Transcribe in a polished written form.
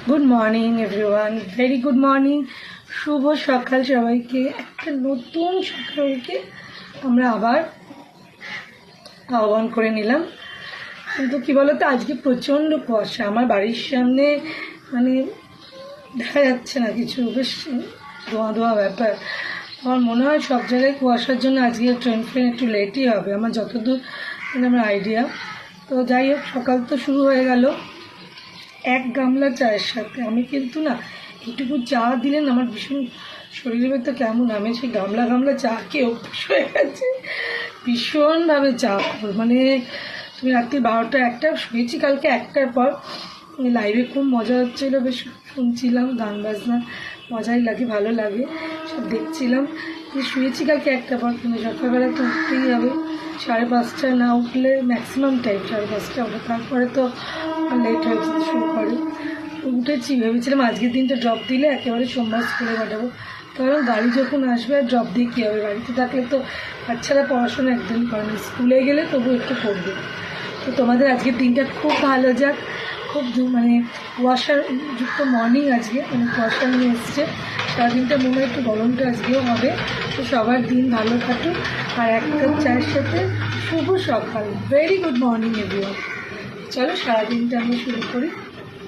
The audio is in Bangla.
Good morning everyone, very good morning, শুভ সকাল সবাইকে। একটা নতুন সকালকে আমরা আবার আহ্বান করে নিলাম। কিন্তু কী বলতো, আজকে প্রচণ্ড কুয়াশা আমার বাড়ির সামনে, মানে দেখা যাচ্ছে না কিছু, বেশ ধোঁয়া ধোঁয়া ব্যাপার। আমার মনে হয় সব জায়গায় কুয়াশার জন্য আজকে ট্রেন একটু লেটই হবে, আমার যতদূর আমার আইডিয়া। তো যাই হোক, সকাল তো শুরু হয়ে গেল এক গামলা চায়ের সাথে। আমি কিন্তু না, এইটুকু চা দিলেন আমার ভীষণ শরীরের ভেতর কেমন, আমি সেই গামলা গামলা চা খেয়ে অভ্যাস হয়ে গেছে, ভীষণভাবে চা খাবো। মানে তুমি রাত্রি 12টা 1টা শুয়েছি কালকে, 1টার পর লাইভে খুব মজা হচ্ছিলো, বেশ শুনছিলাম, গান বাজনা মজাই লাগে, ভালো লাগে, সব দেখছিলাম। শুয়েছি কালকে 1টার পর, কিন্তু সকালবেলা তো উঠতেই হবে, 5:30 না উঠলে ম্যাক্সিমাম টাইম 5:30 ওঠে, তারপরে তো লেট হয়ে যেতে শুরু করে। উঠেছি, ভেবেছিলাম আজকের দিনটা ড্রপ দিলে একেবারে সোমবার স্কুলে পাঠাবো, কারণ গাড়ি যখন আসবে আর ড্রপ দিয়ে কী হবে, বাড়িতে থাকলে তো বাচ্চারা পড়াশোনা একদমই করে না, স্কুলে গেলে তবু একটু পড়বে। তো তোমাদের আজকের দিনটা খুব ভালো যাক, খুব মানে কুয়াশার যুক্ত মর্নিং আজকে, মানে কুয়াশা নিয়ে এসছে, সারাদিনটা মনে হয় একটু গরমটা আজকেও হবে। তো সবার দিন ভালো কাটুক, আর এক কাপ চায়ের সাথে শুভ সকাল, ভেরি গুড মর্নিং এভরিওয়ান। চলো সারাদিনটা আমি শুরু করি।